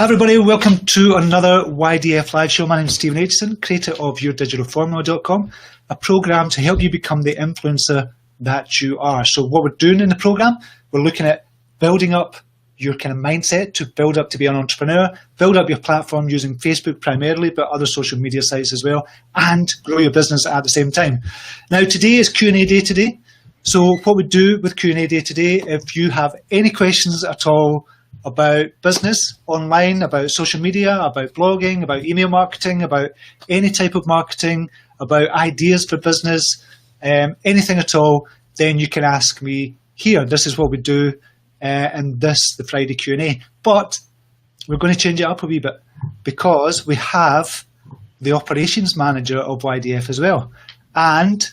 Hi everybody, welcome to another YDF Live show. My name is Stephen Aitchison, creator of YourDigitalFormula.com, a program to help you become the influencer that you are. So what we're doing in the program, we're looking at building up your kind of mindset to build up to be an entrepreneur, build up your platform using Facebook primarily, but other social media sites as well, and grow your business at the same time. Now today is Q&A day today. So what we do with Q&A day today, if you have any questions at all about business online, about social media, about blogging, about email marketing, about any type of marketing, about ideas for business, anything at all, then you can ask me here. This is what we do in the Friday Q&A. But we're going to change it up a wee bit because we have the operations manager of YDF as well. And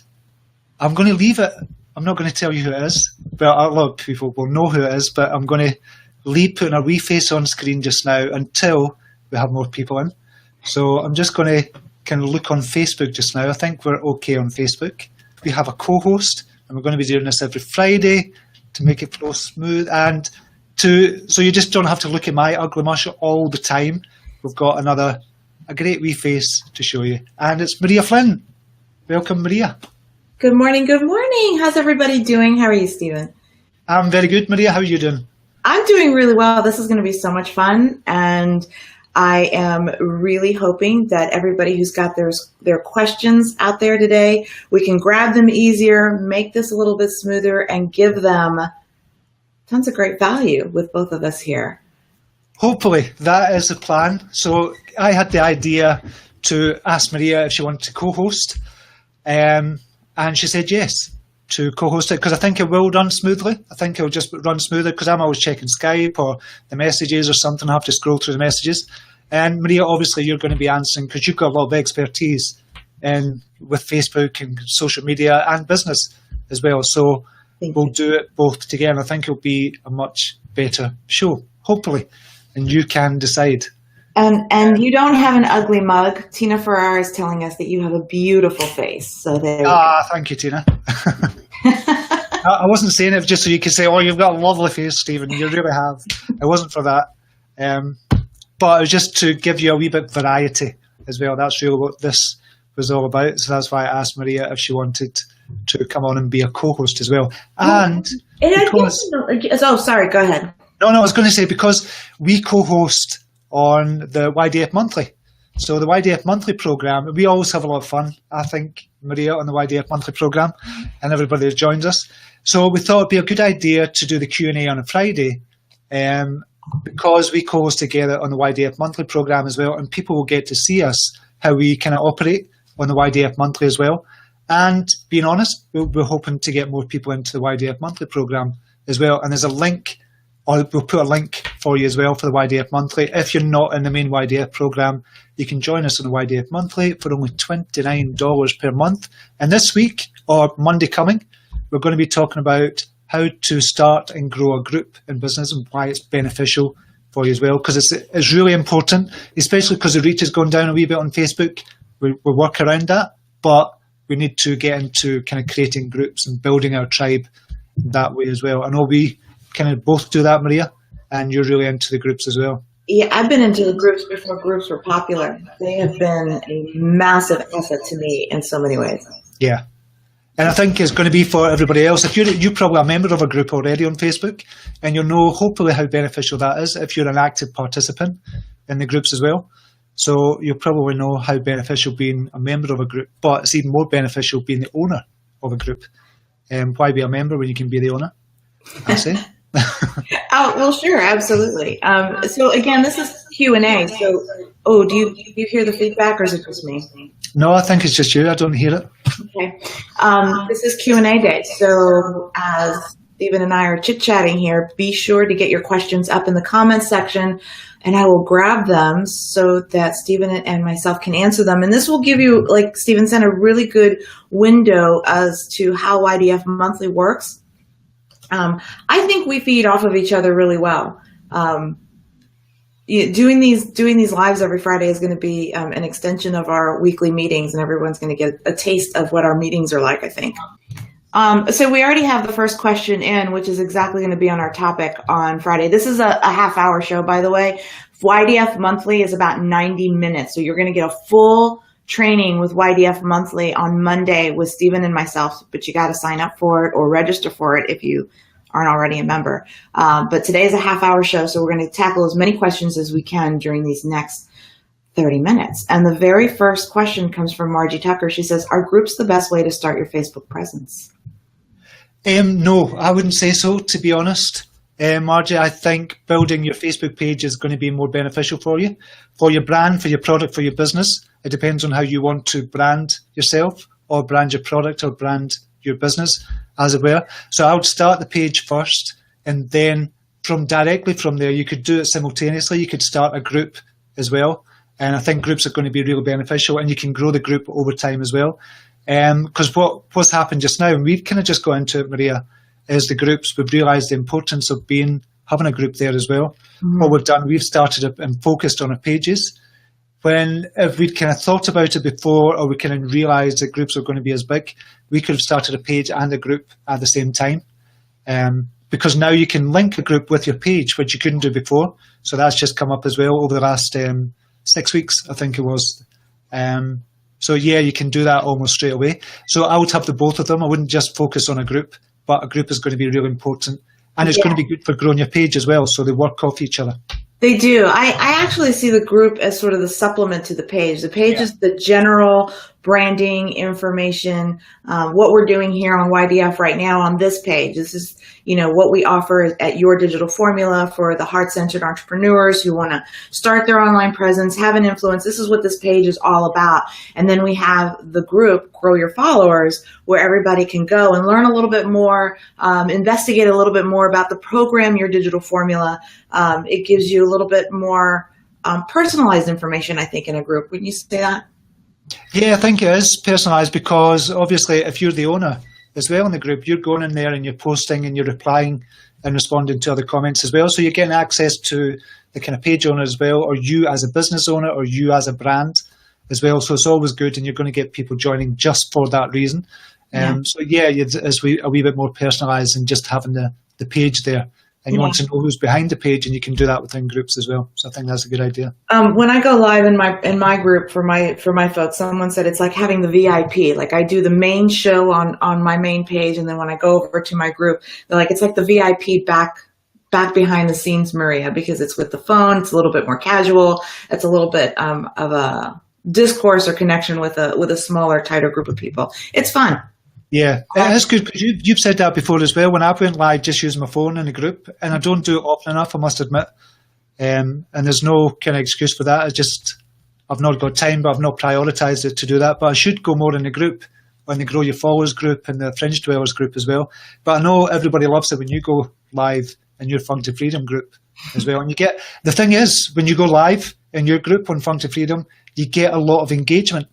I'm going to leave it. I'm not going to tell you who it is, but a lot of people will know who it is, but I'm going to leave putting a wee face on screen just now until we have more people in. So I'm just going to kind of look on Facebook just now. I think we're okay on Facebook. We have a co-host, and we're going to be doing this every Friday to make it flow smooth, and so you just don't have to look at my ugly mush all the time. We've got a great wee face to show you, and it's Maria Flynn. Welcome, Maria. Good morning. Good morning. How's everybody doing? How are you, Stephen? I'm very good, Maria. How are you doing? I'm doing really well. This is going to be so much fun, and I am really hoping that everybody who's got their questions out there today, we can grab them easier, make this a little bit smoother, and give them tons of great value with both of us here. Hopefully, that is the plan. So I had the idea to ask Maria if she wanted to co-host, and she said yes to co-host it, because I think it will run smoothly. I think it'll just run smoother because I'm always checking Skype or the messages or something. I have to scroll through the messages. And Maria, obviously you're going to be answering because you've got a lot of expertise with Facebook and social media and business as well. So we'll do it both together. I think it'll be a much better show, hopefully. And you can decide. And you don't have an ugly mug. Tina Farrar is telling us that you have a beautiful face. So there. Thank you, Tina. I wasn't saying it just so you could say, "Oh, you've got a lovely face, Stephen." You really have. It wasn't for that, but it was just to give you a wee bit of variety as well. That's really what this was all about. So that's why I asked Maria if she wanted to come on and be a co-host as well. And sorry, go ahead. No, I was going to say because we co-host on the YDF Monthly. So the YDF Monthly program, we always have a lot of fun, I think, Maria, on the YDF Monthly program, and everybody that joins us. So we thought it'd be a good idea to do the Q&A on a Friday, because we co-host together on the YDF Monthly program as well, and people will get to see us, how we kind of operate on the YDF Monthly as well. And being honest, we're hoping to get more people into the YDF Monthly program as well. And there's a link, or we'll put a link for you as well for the YDF Monthly. If you're not in the main YDF program, you can join us on the YDF Monthly for only $29 per month. And this week, or Monday coming, we're going to be talking about how to start and grow a group in business and why it's beneficial for you as well. Because it's really important, especially because the reach has gone down a wee bit on Facebook. We'll work around that, but we need to get into kind of creating groups and building our tribe that way as well. I know we kind of both do that, Maria, and you're really into the groups as well. Yeah, I've been into the groups before groups were popular. They have been a massive asset to me in so many ways. Yeah, and I think it's going to be for everybody else. If you're probably a member of a group already on Facebook, and you'll know hopefully how beneficial that is if you're an active participant in the groups as well. So you'll probably know how beneficial being a member of a group, but it's even more beneficial being the owner of a group. Why be a member when you can be the owner? I say. Oh, well, sure, absolutely. So again, this is Q&A. So, do you hear the feedback, or is it just me? No, I think it's just you. I don't hear it. Okay. This is Q&A day. So as Stephen and I are chit-chatting here, be sure to get your questions up in the comments section, and I will grab them so that Stephen and myself can answer them. And this will give you, like Stephen said, a really good window as to how YDF Monthly works. I think we feed off of each other really well. Doing these lives every Friday is going to be an extension of our weekly meetings, and everyone's going to get a taste of what our meetings are like, I think. So we already have the first question in, which is exactly going to be on our topic on Friday. This is a half-hour show, by the way, YDF Monthly is about 90 minutes. So you're going to get a full training with YDF Monthly on Monday with Stephen and myself, but you got to sign up for it or register for it if you aren't already a member. But today is a half-hour show, so we're going to tackle as many questions as we can during these next 30 minutes. And the very first question comes from Margie Tucker. She says, are groups the best way to start your Facebook presence? No, I wouldn't say so, to be honest. Margie, I think building your Facebook page is going to be more beneficial for you, for your brand, for your product, for your business. It depends on how you want to brand yourself or brand your product or brand your business, as it were. So I would start the page first, and then directly from there, you could do it simultaneously. You could start a group as well. And I think groups are going to be really beneficial, and you can grow the group over time as well. Because what's happened just now, and we've kind of just got into it, Maria, is the groups. We've realised the importance of having a group there as well. Mm-hmm. What we've done, we've started it and focused on our pages. If we'd kind of thought about it before, or we kind of realised that groups are going to be as big, we could have started a page and a group at the same time. Because now you can link a group with your page, which you couldn't do before. So that's just come up as well over the last 6 weeks, I think it was. So yeah, you can do that almost straight away. So I would have the both of them. I wouldn't just focus on a group, but a group is going to be really important. And it's going to be good for growing your page as well, so they work off each other. They do. I actually see the group as sort of the supplement to the page. The page is the general branding information, what we're doing here on YDF right now on this page. This is, what we offer at Your Digital Formula for the heart-centered entrepreneurs who want to start their online presence, have an influence. This is what this page is all about. And then we have the group, Grow Your Followers, where everybody can go and learn a little bit more, investigate a little bit more about the program, Your Digital Formula. It gives you a little bit more personalized information, I think, in a group. Wouldn't you say that? Yeah, I think it is personalised, because obviously if you're the owner as well in the group, you're going in there and you're posting and you're replying and responding to other comments as well. So you're getting access to the kind of page owner as well, or you as a business owner, or you as a brand as well. So it's always good, and you're going to get people joining just for that reason. So yeah, it's a wee bit more personalised than just having the page there. And you want to know who's behind the page, and you can do that within groups as well. So I think that's a good idea. When I go live in my group for my folks, someone said it's like having the VIP. Like I do the main show on my main page, and then when I go over to my group, they're like, it's like the VIP back behind the scenes, Maria, because it's with the phone. It's a little bit more casual. It's a little bit of a discourse or connection with a smaller, tighter group of people. It's fun. Yeah, it's good, because you've said that before as well. When I went live, just using my phone in a group, and I don't do it often enough, I must admit. And there's no kind of excuse for that. I've not got time, but I've not prioritised it to do that. But I should go more in the group, when they Grow Your Followers group and the Fringe Dwellers group as well. But I know everybody loves it when you go live in your Funk to Freedom group as well. And the thing is, when you go live in your group on Funk to Freedom, you get a lot of engagement.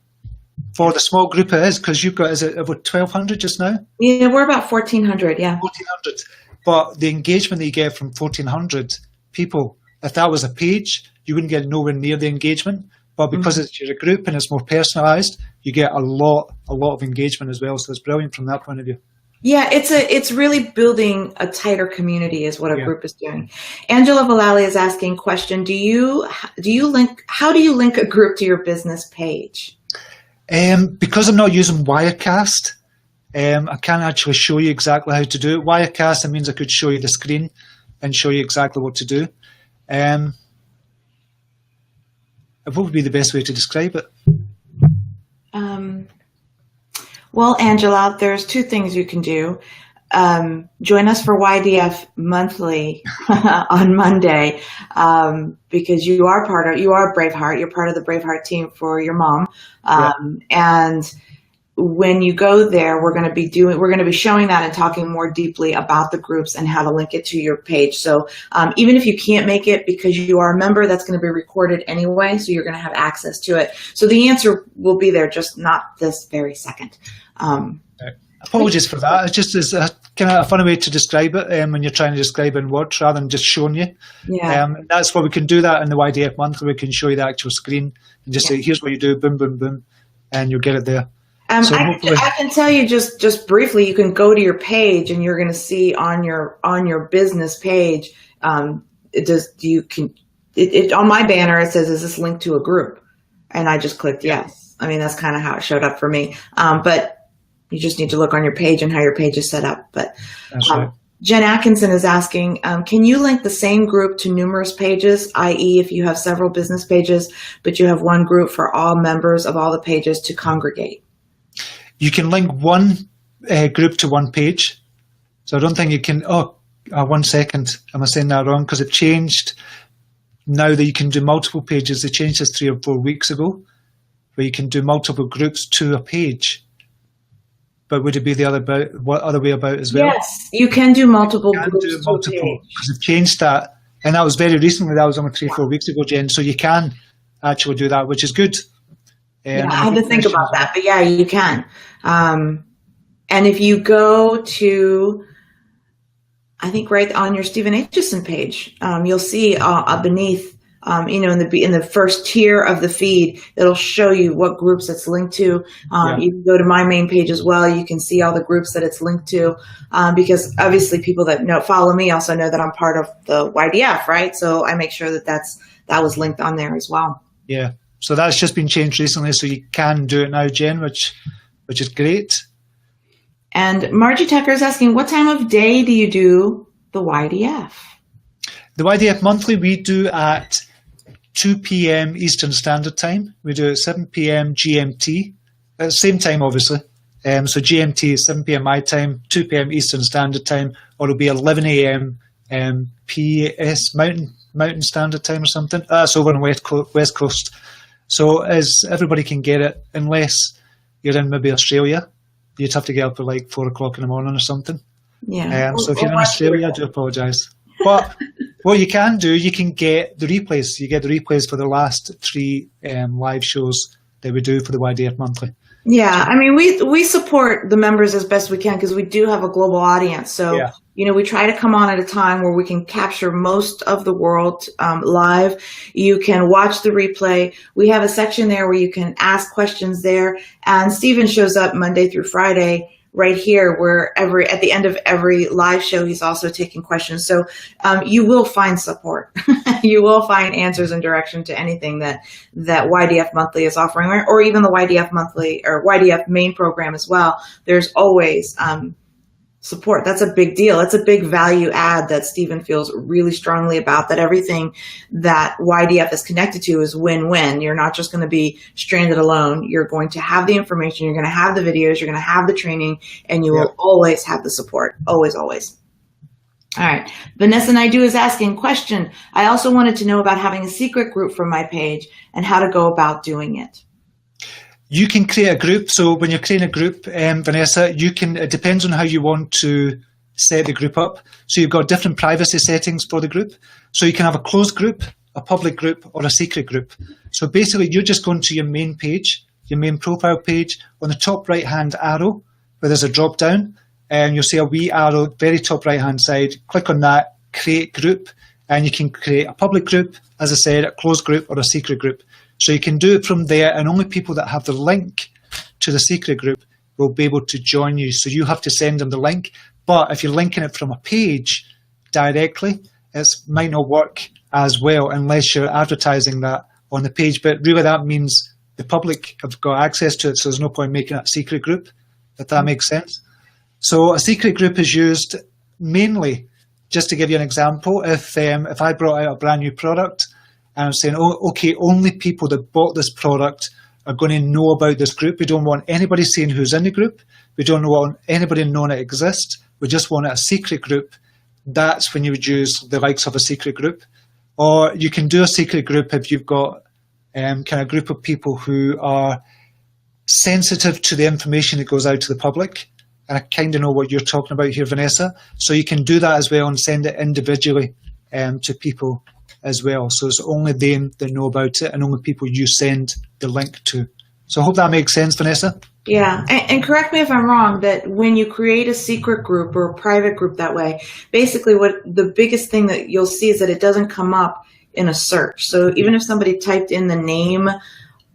For the small group it is, because you've got, is it about 1,200 just now? Yeah, we're about 1,400, yeah. 1,400. But the engagement that you get from 1,400 people, if that was a page, you wouldn't get nowhere near the engagement. But because you're a group and it's more personalised, you get a lot of engagement as well. So it's brilliant from that point of view. Yeah, it's really building a tighter community is what a group is doing. Angela Vallali is asking question, how do you link a group to your business page? Because I'm not using Wirecast, I can't actually show you exactly how to do it. Wirecast, it means I could show you the screen and show you exactly what to do. What would be the best way to describe it? Well, Angela, there's two things you can do. Join us for YDF Monthly on Monday, because you are Braveheart. You're part of the Braveheart team for your mom. And when you go there, we're going to be showing that and talking more deeply about the groups and how to link it to your page. So even if you can't make it because you are a member, that's going to be recorded anyway. So you're going to have access to it. So the answer will be there, just not this very second. Apologies for that. It's just kind of a funny way to describe it when you're trying to describe in words rather than just showing you. Yeah. That's what we can do that in the YDF Monthly. We can show you the actual screen and just say, here's what you do, boom, boom, boom, and you'll get it there. So I can tell you just briefly, you can go to your page and you're going to see on your business page, on my banner, it says, is this linked to a group? And I just clicked yes. I mean, that's kind of how it showed up for me. But you just need to look on your page and how your page is set up. But that's right. Jen Atkinson is asking, can you link the same group to numerous pages, i.e. if you have several business pages, but you have one group for all members of all the pages to congregate? You can link one group to one page. So I don't think you can, 1 second, am I saying that wrong? Because it changed now that you can do multiple pages. They changed this 3 or 4 weeks ago, where you can do multiple groups to a page. But would it be the other way about as well? Yes, you can do multiple groups to a page. Because they've changed that. And that was very recently. That was only 3 or 4 weeks ago, Jen. So you can actually do that, which is good. I had to think about that. But yeah, you can. And if you go to, I think right on your Stephen Aitchison page, you'll see beneath, in the first tier of the feed, it'll show you what groups it's linked to. You can go to my main page as well. You can see all the groups that it's linked to, because obviously people that follow me also know that I'm part of the YDF, right? So I make sure that was linked on there as well. Yeah. So that's just been changed recently, so you can do it now, Jen, which is great. And Margie Tucker is asking, what time of day do you do the YDF? The YDF Monthly we do at 2 p.m. Eastern Standard Time. We do it at 7 p.m. GMT. At the same time, obviously. So GMT is 7 p.m. my time, 2 p.m. Eastern Standard Time, or it'll be 11 a.m. PS Mountain Standard Time or something. That's over on West Coast. So as everybody can get it, unless you're in maybe Australia, you'd have to get up at like 4 o'clock in the morning or something. Yeah. So if you're in Australia, I do apologise. But what you can do, you can get the replays. You get the replays for the last 3 live shows that we do for the YDF Monthly. Yeah, I mean, we support the members as best we can because we do have a global audience. So, we try to come on at a time where we can capture most of the world live. You can watch the replay. We have a section there where you can ask questions there. And Stephen shows up Monday through Friday right here, where at the end of every live show, he's also taking questions. So you will find support. You will find answers and direction to anything that YDF Monthly is offering, or even the YDF Monthly or YDF main program as well. There's always support. That's a big deal. It's a big value add that Stephen feels really strongly about, that everything that YDF is connected to is win-win. You're not just going to be stranded alone. You're going to have the information. You're going to have the videos. You're going to have the training, and you will always have the support. Always, always. All right. Vanessa Naidu is asking, question, I also wanted to know about having a secret group for my page and how to go about doing it. You can create a group. So when you're creating a group, Vanessa, it depends on how you want to set the group up. So you've got different privacy settings for the group. So you can have a closed group, a public group, or a secret group. So basically, you're just going to your main page, your main profile page. On the top right-hand arrow, where there's a drop-down, and you'll see a wee arrow, very top right-hand side. Click on that, create group, and you can create a public group, as I said, a closed group, or a secret group. So you can do it from there, and only people that have the link to the secret group will be able to join you. So you have to send them the link. But if you're linking it from a page directly, it might not work as well unless you're advertising that on the page. But really that means the public have got access to it, so there's no point making it a secret group, if that makes sense. So a secret group is used mainly, just to give you an example, if I brought out a brand new product, and I'm saying, okay, only people that bought this product are going to know about this group. We don't want anybody seeing who's in the group. We don't want anybody knowing it exists. We just want it a secret group. That's when you would use the likes of a secret group. Or you can do a secret group if you've got kind of a group of people who are sensitive to the information that goes out to the public. And I kind of know what you're talking about here, Vanessa. So you can do that as well and send it individually to people as well. So it's only them that know about it and only people you send the link to. So I hope that makes sense, Vanessa. Yeah, and correct me if I'm wrong, that when you create a secret group or a private group that way, basically what the biggest thing that you'll see is that it doesn't come up in a search. So even if somebody typed in the name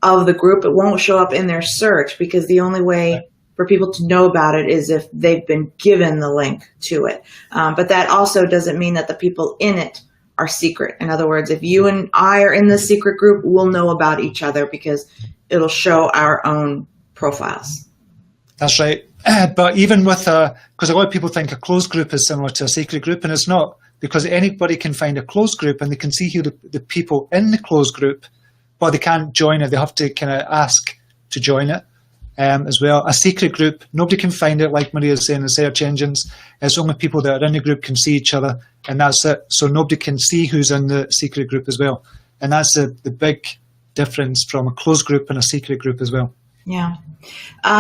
of the group, it won't show up in their search, because the only way for people to know about it is if they've been given the link to it. But that also doesn't mean that the people in it are secret. In other words, if you and I are in this secret group, we'll know about each other because it'll show our own profiles. That's right. But even with because a lot of people think a closed group is similar to a secret group, and it's not, because anybody can find a closed group and they can see who the people in the closed group, but they can't join it. They have to kind of ask to join it as well. A secret group, nobody can find it, like Maria's saying, in search engines. It's only people that are in the group can see each other, and that's it. So nobody can see who's in the secret group as well. And that's the big difference from a closed group and a secret group as well. Yeah.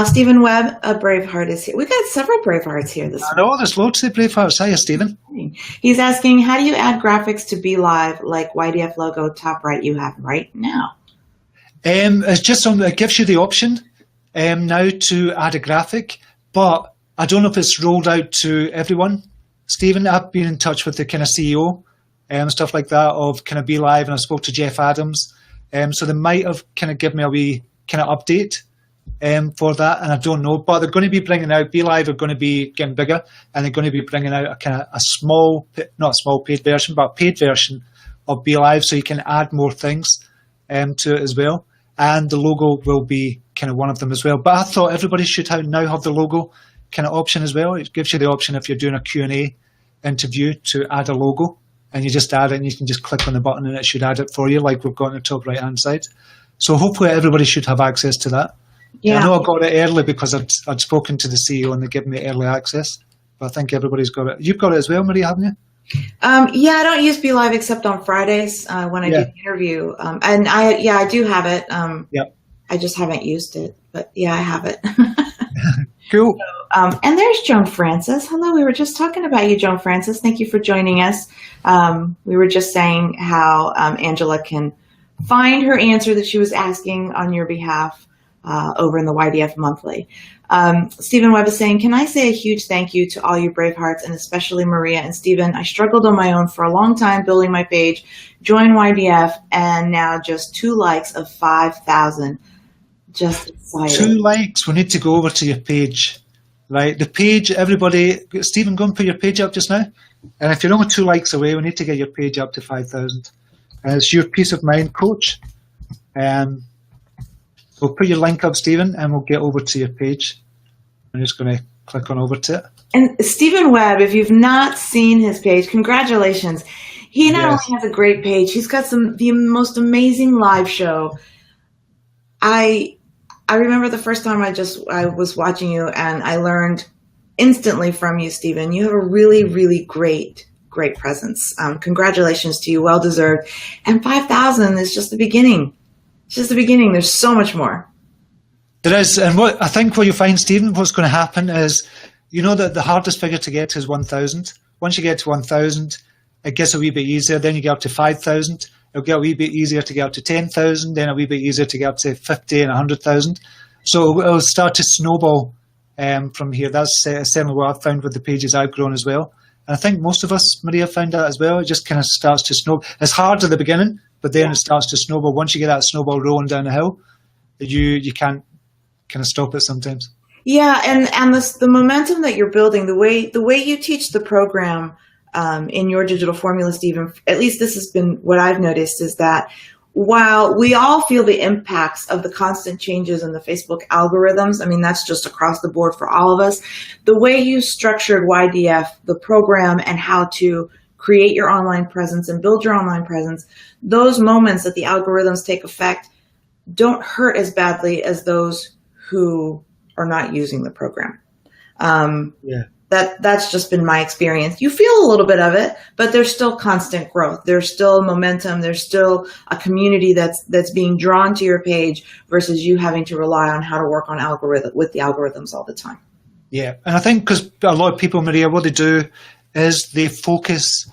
Stephen Webb, a Braveheart, is here. We've got several Bravehearts here this week. I know, there's loads of Bravehearts. Hiya, Stephen. He's asking, how do you add graphics to YDFLive, like YDF logo top right you have right now? It's just something that gives you the option now to add a graphic, but I don't know if it's rolled out to everyone. Stephen, I've been in touch with the kind of CEO and stuff like that of kind of YDFLive, and I spoke to Jeff Adams. So they might have kind of given me a wee kind of update for that, and I don't know, but they're going to be bringing out, YDFLive are going to be getting bigger, and they're going to be bringing out a kind of a small, not a small paid version, but a paid version of YDFLive, so you can add more things to it as well, and the logo will be kind of one of them as well. But I thought everybody should now have the logo kind of option as well. It gives you the option if you're doing a Q&A interview to add a logo, and you just add it, and you can just click on the button and it should add it for you, like we've got on the top right hand side. So hopefully everybody should have access to that. Yeah. I know I got it early because I'd spoken to the CEO and they gave me early access, but I think everybody's got it. You've got it as well, Maria, haven't you? Yeah, I don't use YDFLive except on Fridays when I do the interview. And I do have it. Yep. I just haven't used it, but yeah, I have it. Cool. So, and there's Joan Francis. Hello, we were just talking about you, Joan Francis. Thank you for joining us. We were just saying how Angela can find her answer that she was asking on your behalf over in the YDF Monthly. Stephen Webb is saying, can I say a huge thank you to all you Bravehearts, and especially Maria and Stephen? I struggled on my own for a long time building my page, joined YDF, and now just 2 likes of 5,000. Just excited. 2 likes. We need to go over to your page, right? The page, everybody, Stephen, go and put your page up just now. And if you're only 2 likes away, we need to get your page up to 5,000. And it's your peace of mind coach. So put your link up, Stephen, and we'll get over to your page. I'm just going to click on over to it. And Stephen Webb, if you've not seen his page, congratulations. He not only has a great page, he's got the most amazing live show. I remember the first time I was watching you, and I learned instantly from you, Stephen. You have a really, really great presence. Congratulations to you. Well deserved. And 5,000 is just the beginning. It's just the beginning. There's so much more. There is. And what I think what you find, Stephen, what's going to happen is, you know that the hardest figure to get to is 1,000. Once you get to 1,000, it gets a wee bit easier. Then you get up to 5,000. It'll get a wee bit easier to get up to 10,000, then a wee bit easier to get up to 50 and 100,000. So it'll start to snowball from here. That's certainly what I've found with the pages I've grown as well. And I think most of us, Maria, found that as well. It just kind of starts to snowball. It's hard at the beginning, but then it starts to snowball. Once you get that snowball rolling down the hill, you can't kind of stop it sometimes. Yeah, and the momentum that you're building, the way you teach the program in your digital formula, Stephen, at least this has been what I've noticed, is that while we all feel the impacts of the constant changes in the Facebook algorithms, I mean, that's just across the board for all of us, the way you structured YDF, the program, and how to create your online presence and build your online presence, those moments that the algorithms take effect don't hurt as badly as those who are not using the program. That's just been my experience. You feel a little bit of it, but there's still constant growth. There's still momentum. There's still a community that's being drawn to your page versus you having to rely on how to work on with the algorithms all the time. Yeah, and I think because a lot of people, Maria, what they do is they focus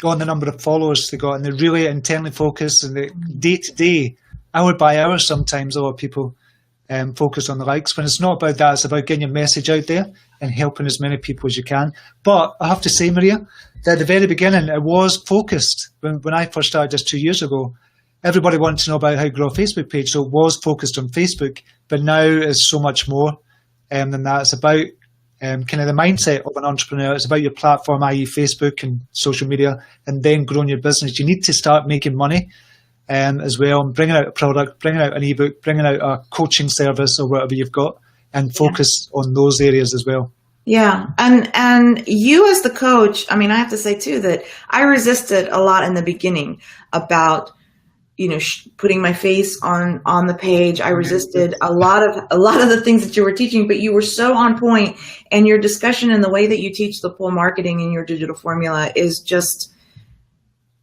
on the number of followers they got, and they really intently focus, and they day to day, hour by hour, sometimes a lot of people focus on the likes, when it's not about that. It's about getting your message out there and helping as many people as you can. But I have to say, Maria, that at the very beginning, it was focused. When I first started this 2 years ago, everybody wanted to know about how to grow a Facebook page, so it was focused on Facebook. But now it's so much more than that. It's about kind of the mindset of an entrepreneur. It's about your platform, i.e. Facebook and social media, and then growing your business. You need to start making money as well, and bringing out a product, bringing out an ebook, bringing out a coaching service or whatever you've got, and focus on those areas as well. Yeah. And you as the coach, I mean, I have to say too that I resisted a lot in the beginning about, you know, putting my face on the page. I resisted a lot of the things that you were teaching, but you were so on point, and your discussion and the way that you teach the pull marketing in your digital formula is just,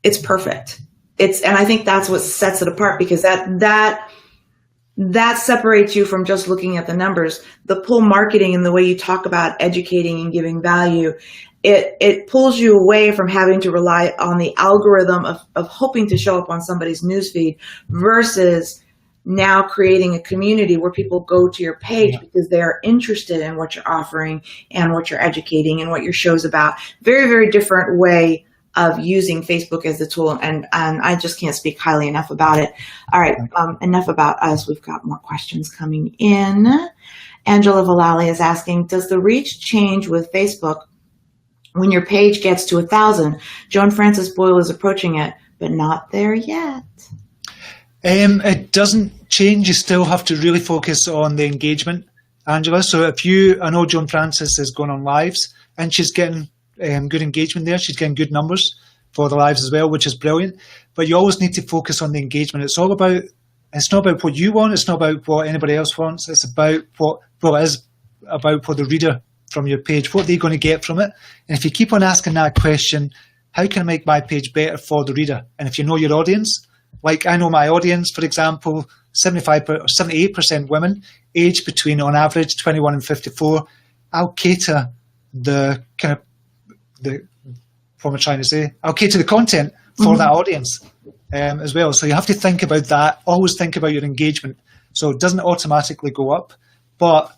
it's perfect. And I think that's what sets it apart, because that separates you from just looking at the numbers. The pull marketing and the way you talk about educating and giving value, it pulls you away from having to rely on the algorithm of hoping to show up on somebody's newsfeed, versus now creating a community where people go to your page because they are interested in what you're offering and what you're educating and what your show's about. Very, very different way of using Facebook as a tool, and I just can't speak highly enough about it. All right, enough about us. We've got more questions coming in. Angela Vallali is asking, does the reach change with Facebook when your page gets to 1,000? Joan Francis Boyle is approaching it, but not there yet. It doesn't change. You still have to really focus on the engagement, Angela. So I know Joan Francis is going on lives, and she's getting good engagement there. She's getting good numbers for the lives as well, which is brilliant. But you always need to focus on the engagement. It's not about what you want. It's not about what anybody else wants. It's about what the reader from your page, what they're going to get from it. And if you keep on asking that question, how can I make my page better for the reader? And if you know your audience, like I know my audience, for example, 75 or 78% women, aged between, on average, 21 and 54, I'll cater the content for that audience as well. So you have to think about that. Always think about your engagement. So it doesn't automatically go up, but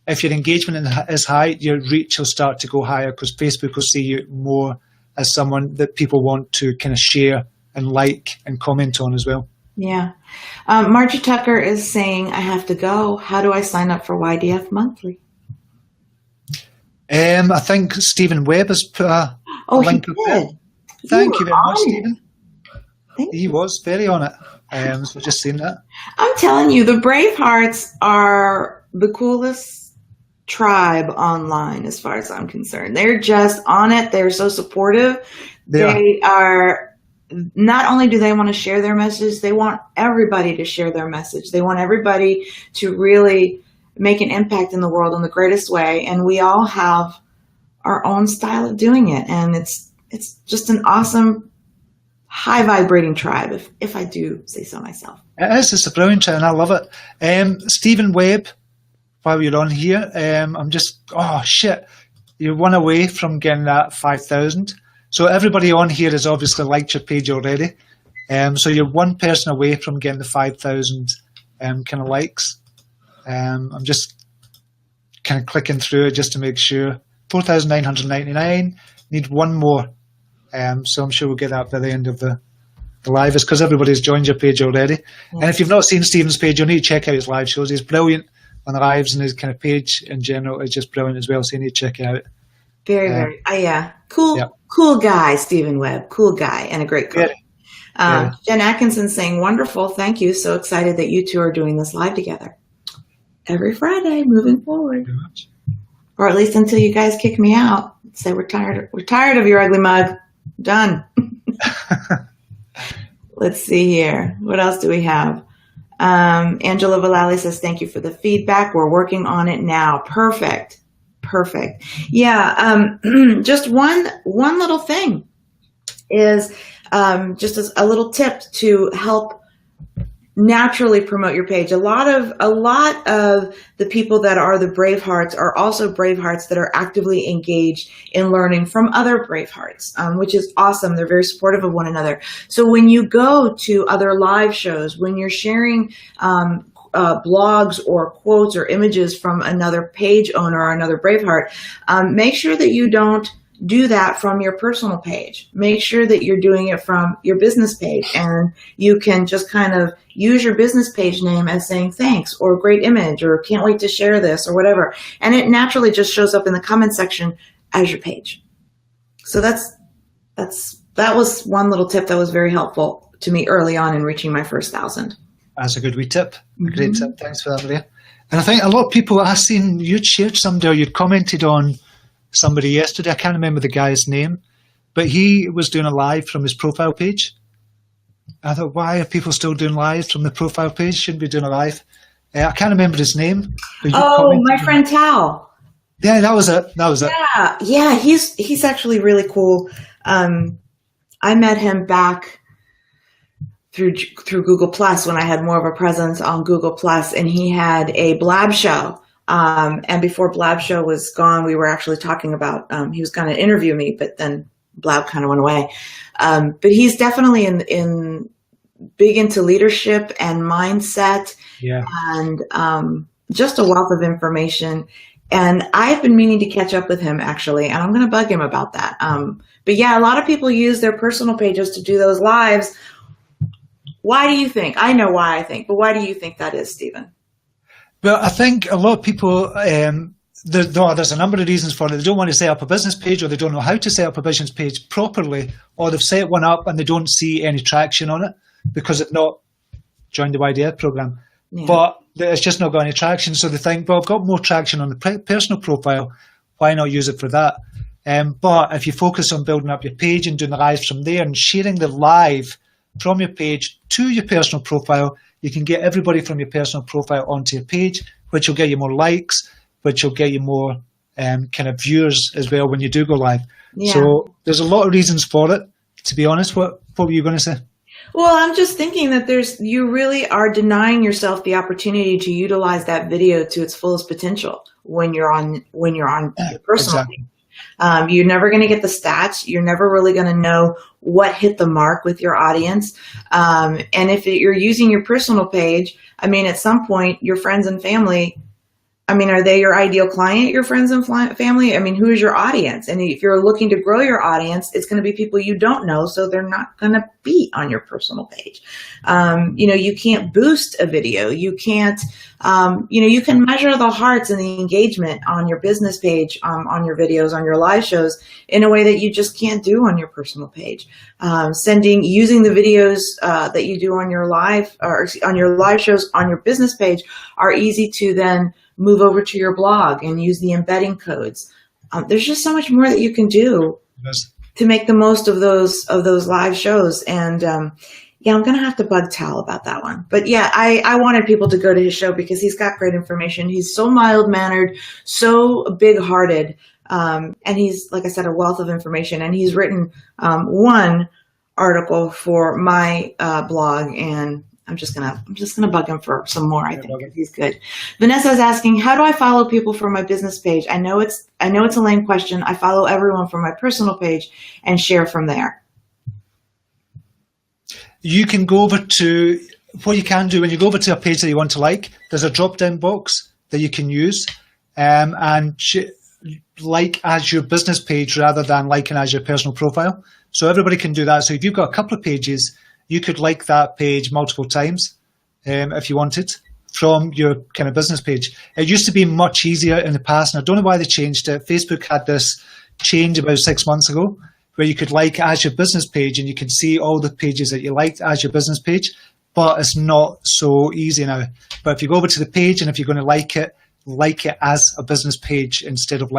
if your engagement is high, your reach will start to go higher, because Facebook will see you more as someone that people want to kind of share and like and comment on as well. Yeah. Margie Tucker is saying, I have to go. How do I sign up for YDF Monthly? I think Stephen Webb has put a link up there. Thank you very much, Stephen. He was very on it. So just seen that. I'm telling you, the Bravehearts are the coolest tribe online as far as I'm concerned. They're just on it. They're so supportive. They are. Not only do they want to share their message, they want everybody to share their message. They want everybody to really make an impact in the world in the greatest way. And we all have our own style of doing it. And it's just an awesome, high vibrating tribe, if I do say so myself. It is. It's a brilliant tribe, and I love it. Stephen Webb, while you're on here, you're one away from getting that 5,000. So everybody on here has obviously liked your page already. So you're one person away from getting the 5,000 kind of likes. I'm just kind of clicking through it just to make sure. 4,999. Need one more. So I'm sure we'll get that by the end of the live. It's because everybody's joined your page already. Yeah. And if you've not seen Stephen's page, you'll need to check out his live shows. He's brilliant on the lives, and his kind of page in general is just brilliant as well. So you need to check it out. Very. Cool. Yep. Cool guy, Stephen Webb. Cool guy and a great coach. Jen Atkinson saying, wonderful. Thank you. So excited that you two are doing this live together every Friday moving forward. Very much. Or at least until you guys kick me out. Say we're tired of your ugly mug. Done. Let's see here. What else do we have? Angela Vallali says, thank you for the feedback. We're working on it now. Perfect. Yeah. Just one little thing is just as a little tip to help naturally promote your page. A lot of the people that are the Bravehearts are also Bravehearts that are actively engaged in learning from other Bravehearts, which is awesome. They're very supportive of one another. So when you go to other live shows, when you're sharing blogs or quotes or images from another page owner or another Braveheart, make sure that you don't do that from your personal page. Make sure that you're doing it from your business page, and you can just kind of use your business page name as saying thanks or great image or can't wait to share this or whatever. And it naturally just shows up in the comment section as your page. So that was one little tip that was very helpful to me early on in reaching my first 1,000. That's a good wee tip. Great tip. Thanks for that, Maria. And I think a lot of people, I've seen you'd shared somebody or you'd commented on somebody yesterday. I can't remember the guy's name, but he was doing a live from his profile page. I thought, why are people still doing lives from the profile page? Shouldn't be doing a live. I can't remember his name. Oh, my friend Tal. Yeah, that was it. That was it. Yeah, he's actually really cool. I met him back through Google Plus when I had more of a presence on Google Plus, and he had a Blab show. And before Blab show was gone, we were actually talking about, he was going to interview me, but then Blab kind of went away. But he's definitely in big into leadership and mindset, and just a wealth of information. And I've been meaning to catch up with him actually, and I'm going to bug him about that. But yeah, a lot of people use their personal pages to do those lives. Why do you think? I know why I think, but why do you think that is, Stephen? Well, I think a lot of people, there's a number of reasons for it. They don't want to set up a business page, or they don't know how to set up a business page properly, or they've set one up and they don't see any traction on it because they've not joined the YDF program. Yeah. But it's just not got any traction. So they think, well, I've got more traction on the personal profile. Why not use it for that? But if you focus on building up your page and doing the lives from there and sharing the live from your page to your personal profile, you can get everybody from your personal profile onto your page, which will get you more likes, which will get you more kind of viewers as well when you do go live. Yeah. So there's a lot of reasons for it, to be honest. What were you going to say? Well, I'm just thinking that you really are denying yourself the opportunity to utilize that video to its fullest potential when you're on your personal page. You're never going to get the stats. You're never really going to know what hit the mark with your audience. And if you're using your personal page, I mean, at some point, your friends and family, I mean, are they your ideal client, your friends and family? I mean, who is your audience? And if you're looking to grow your audience, it's going to be people you don't know, so they're not going to be on your personal page. You can't boost a video. You can't, you can measure the hearts and the engagement on your business page, on your videos, on your live shows in a way that you just can't do on your personal page. Using the videos that you do on your live or on your live shows on your business page are easy to then move over to your blog and use the embedding codes. There's just so much more that you can do to make the most of those live shows. And I'm going to have to bug Tal about that one. But yeah, I wanted people to go to his show because he's got great information. He's so mild-mannered, so big-hearted, and he's, like I said, a wealth of information. And he's written one article for my blog, and I'm just gonna bug him for some more. I think he's good. Vanessa's asking, how do I follow people from my business page? I know it's a lame question. I follow everyone from my personal page and share from there. You can go over to what you can do when you go over to a page that you want to like. There's a drop-down box that you can use and like as your business page rather than liking as your personal profile. So everybody can do that. So if you've got a couple of pages, you could like that page multiple times if you wanted from your kind of business page. It used to be much easier in the past, and I don't know why they changed it. Facebook had this change about 6 months ago where you could like as your business page and you can see all the pages that you liked as your business page, but it's not so easy now. But if you go over to the page and if you're going to like it as a business page instead of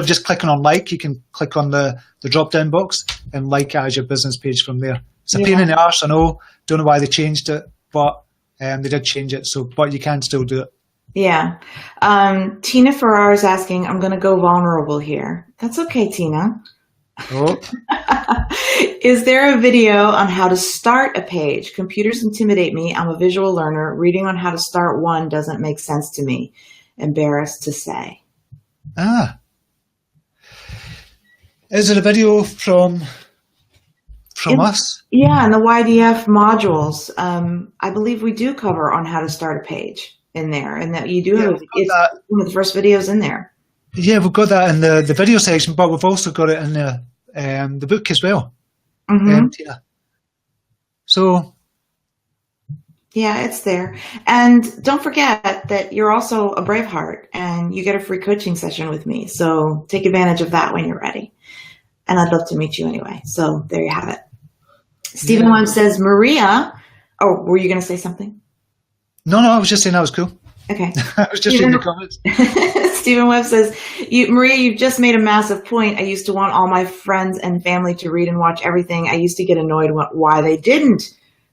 just clicking on like, you can click on the drop-down box and like as your business page from there. It's a pain in the arse, I know. Don't know why they changed it, but they did change it. But you can still do it. Yeah. Tina Farrar is asking, I'm going to go vulnerable here. That's okay, Tina. Oh. Is there a video on how to start a page? Computers intimidate me. I'm a visual learner. Reading on how to start one doesn't make sense to me. Embarrassed to say. Is it a video from us? Yeah, in the YDF modules. I believe we do cover on how to start a page in there, and that you do have it's one of the first videos in there. Yeah, we've got that in the video section, but we've also got it in the book as well, Tina. So, yeah, it's there. And don't forget that you're also a Braveheart, and you get a free coaching session with me. So take advantage of that when you're ready. And I'd love to meet you anyway. So there you have it. Stephen Webb says, Maria. Oh, were you going to say something? No, I was just saying that was cool. Okay. I was just reading the comments. Stephen Webb says, Maria, you've just made a massive point. I used to want all my friends and family to read and watch everything. I used to get annoyed why they didn't.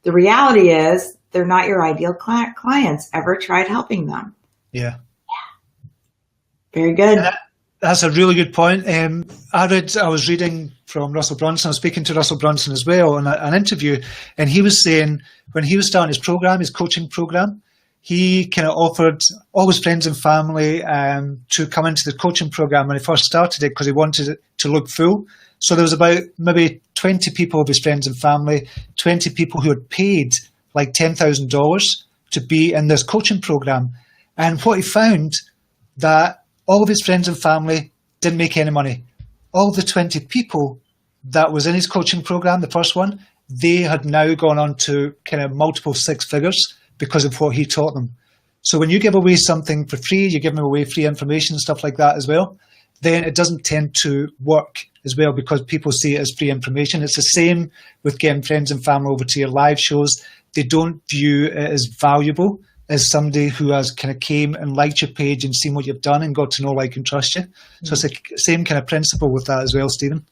The reality is they're not your ideal clients. Ever tried helping them? Yeah. Very good. That's a really good point. I was reading from Russell Brunson. I was speaking to Russell Brunson as well on an interview, and he was saying when he was starting his coaching program, he kind of offered all his friends and family to come into the coaching program when he first started it because he wanted it to look full. So there was about maybe 20 people of his friends and family, 20 people who had paid like $10,000 to be in this coaching program. And what he found, that all of his friends and family didn't make any money. All the 20 people that was in his coaching program, the first one, they had now gone on to kind of multiple six figures because of what he taught them. So when you give away something for free, you're giving away free information and stuff like that as well, then it doesn't tend to work as well because people see it as free information. It's the same with getting friends and family over to your live shows. They don't view it as valuable as somebody who has kind of came and liked your page and seen what you've done and got to know, like, and trust you. So it's the same kind of principle with that as well, Stephen.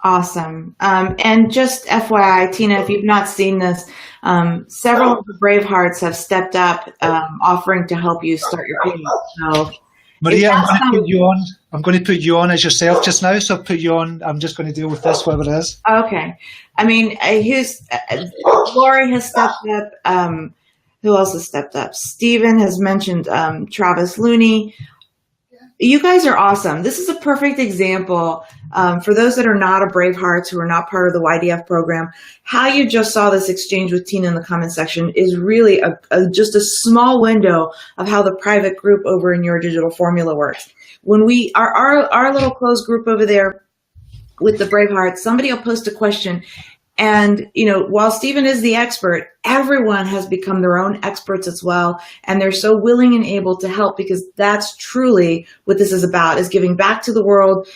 Awesome. And just FYI, Tina, if you've not seen this, several of the Bravehearts have stepped up offering to help you start your page. So, Maria, I'm going to put you on as yourself just now. So I'll put you on. I'm just going to deal with this, whatever it is. Okay. I mean, Lori has stepped up. Who else has stepped up? Steven has mentioned Travis Looney. You guys are awesome. This is a perfect example for those that are not a Bravehearts, who are not part of the YDF program. How you just saw this exchange with Tina in the comment section is really just a small window of how the private group over in Your Digital Formula works. When we our little closed group over there with the Bravehearts, somebody will post a question. And, while Stephen is the expert, everyone has become their own experts as well. And they're so willing and able to help because that's truly what this is about, is giving back to the world,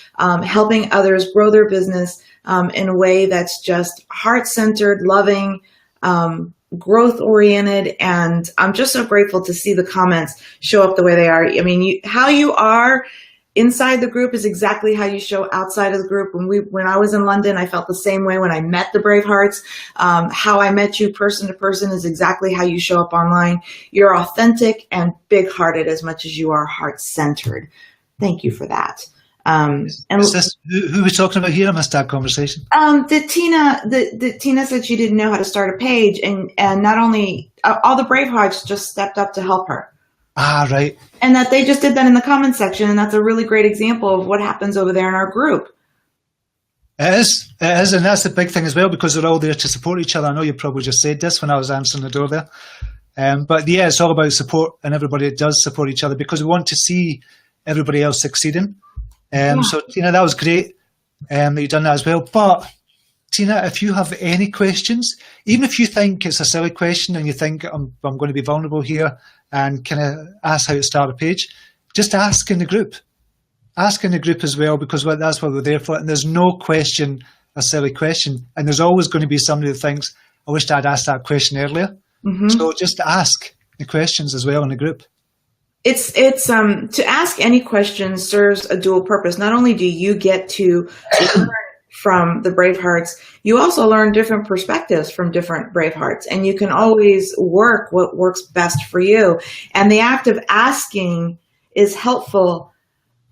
helping others grow their business in a way that's just heart-centered, loving, growth-oriented. And I'm just so grateful to see the comments show up the way they are. I mean, how you are inside the group is exactly how you show outside of the group. When I was in London, I felt the same way when I met the Bravehearts. How I met you person to person is exactly how you show up online. You're authentic and big-hearted as much as you are heart-centered. Thank you for that. And who are we talking about here? I missed that conversation. Tina said she didn't know how to start a page, and not only all the Bravehearts just stepped up to help her. Ah, right. And that they just did that in the comment section, and that's a really great example of what happens over there in our group. It is, and that's the big thing as well, because they're all there to support each other. I know you probably just said this when I was answering the door there. But yeah, it's all about support, and everybody does support each other because we want to see everybody else succeeding. So, Tina, that was great that you've done that as well. But, Tina, if you have any questions, even if you think it's a silly question and you think I'm going to be vulnerable here and kind of ask how to start a page, just ask in the group. Ask in the group as well, because that's what we're there for. And there's no question a silly question. And there's always going to be somebody that thinks, I wish I'd asked that question earlier. Mm-hmm. So just ask the questions as well in the group. It's to ask any question serves a dual purpose. Not only do you get to learn from the Bravehearts, you also learn different perspectives from different Bravehearts, and you can always work what works best for you. And the act of asking is helpful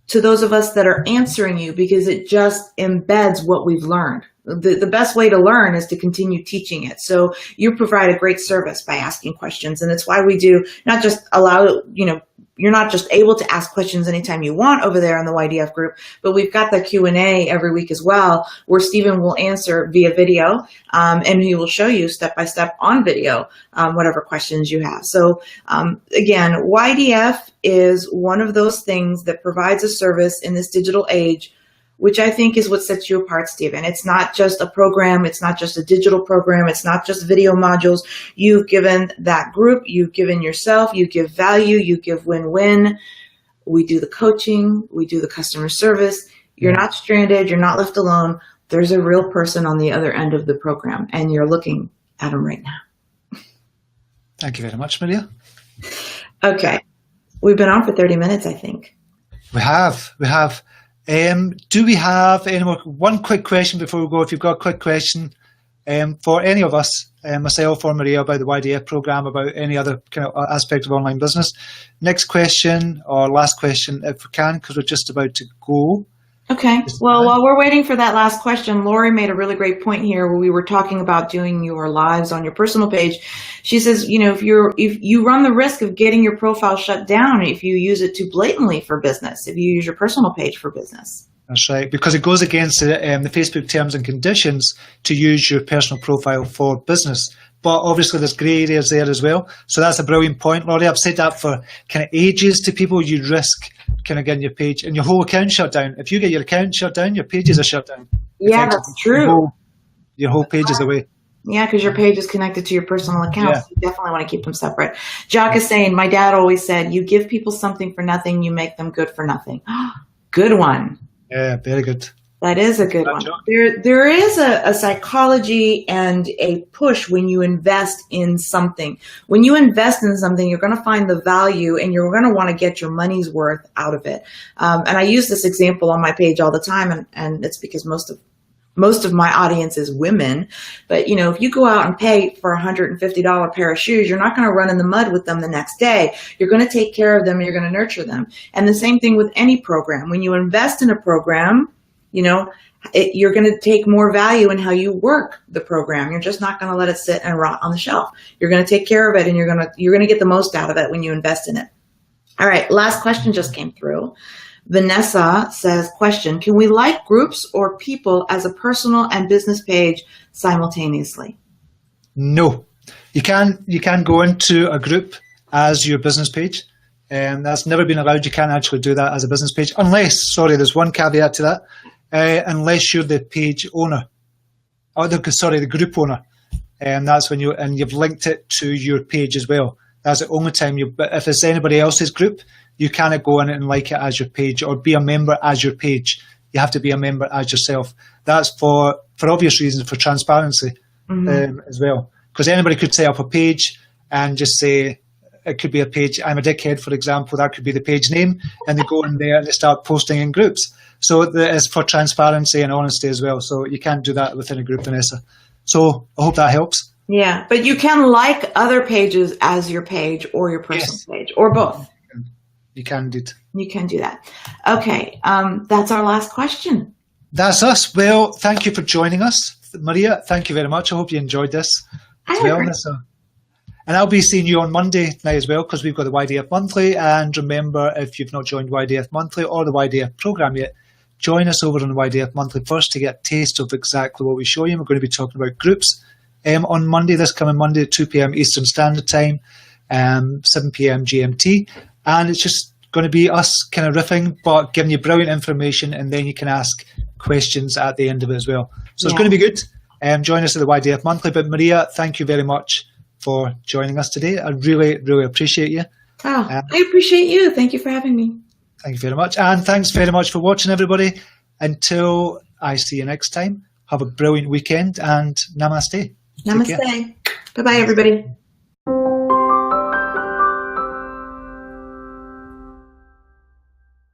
to those of us that are answering you because it just embeds what we've learned. The best way to learn is to continue teaching it. So you provide a great service by asking questions, and it's why we do not just allow you're not just able to ask questions anytime you want over there in the YDF group, but we've got the Q&A every week as well, where Stephen will answer via video, and he will show you step-by-step on video whatever questions you have. So again, YDF is one of those things that provides a service in this digital age, which I think is what sets you apart, Stephen. It's not just a program. It's not just a digital program. It's not just video modules. You've given that group. You've given yourself. You give value. You give win-win. We do the coaching. We do the customer service. You're not stranded. You're not left alone. There's a real person on the other end of the program, and you're looking at them right now. Thank you very much, Maria. Okay. We've been on for 30 minutes, I think. We have. Do we have any more? One quick question before we go. If you've got a quick question for any of us, myself or Maria, about the YDF program, about any other kind of aspect of online business. Next question or last question, if we can, because we're just about to go. Okay. Well, while we're waiting for that last question, Lori made a really great point here where we were talking about doing your lives on your personal page. She says, you know, if you run the risk of getting your profile shut down if you use it too blatantly for business, if you use your personal page for business. That's right, because it goes against the Facebook terms and conditions to use your personal profile for business. But obviously there's grey areas there as well. So that's a brilliant point, Laurie. I've said that for kind of ages to people. You risk kind of getting your page and your whole account shut down. If you get your account shut down, your pages are shut down. Yeah, that's true. Your whole page is away. Yeah, because your page is connected to your personal account. Yeah. So you definitely want to keep them separate. Jock is saying, my dad always said, you give people something for nothing, you make them good for nothing. Good one. Yeah, very good. That is a good one. There is a psychology and a push when you invest in something. When you invest in something, you're going to find the value and you're going to want to get your money's worth out of it. And I use this example on my page all the time, and it's because most of my audience is women. But, you know, if you go out and pay for a $150 pair of shoes, you're not going to run in the mud with them the next day. You're going to take care of them and you're going to nurture them. And the same thing with any program. When you invest in a program, you know, you're going to take more value in how you work the program. You're just not going to let it sit and rot on the shelf. You're going to take care of it, and you're going to get the most out of it when you invest in it. All right, last question just came through. Vanessa says, question, can we like groups or people as a personal and business page simultaneously? No, you can go into a group as your business page. That's never been allowed. You can't actually do that as a business page unless, sorry, there's one caveat to that. Unless you're the page owner, or the group owner, and that's when you've linked it to your page as well. That's the only time but if it's anybody else's group, you cannot go in and like it as your page or be a member as your page. You have to be a member as yourself. That's for obvious reasons, for transparency as well. Because anybody could set up a page and just say, it could be a page, I'm a dickhead, for example, that could be the page name, and they go in there and they start posting in groups. So it's for transparency and honesty as well. So you can't do that within a group, Vanessa. So I hope that helps. Yeah, but you can like other pages as your page or your personal page, or both. You can indeed. You can do that. Okay, that's our last question. That's us. Well, thank you for joining us. Maria, thank you very much. I hope you enjoyed this as well. And I'll be seeing you on Monday night as well, because we've got the YDF Monthly. And remember, if you've not joined YDF Monthly or the YDF program yet, join us over on the YDF Monthly first to get a taste of exactly what we show you. We're going to be talking about groups on Monday, this coming Monday at 2 p.m. Eastern Standard Time, 7 p.m. GMT. And it's just going to be us kind of riffing, but giving you brilliant information, and then you can ask questions at the end of it as well. So it's going to be good. Join us at the YDF Monthly. But Maria, thank you very much for joining us today. I really, really appreciate you. Oh, I appreciate you. Thank you for having me. Thank you very much. And thanks very much for watching, everybody. Until I see you next time, have a brilliant weekend and namaste. Namaste. Bye-bye, everybody.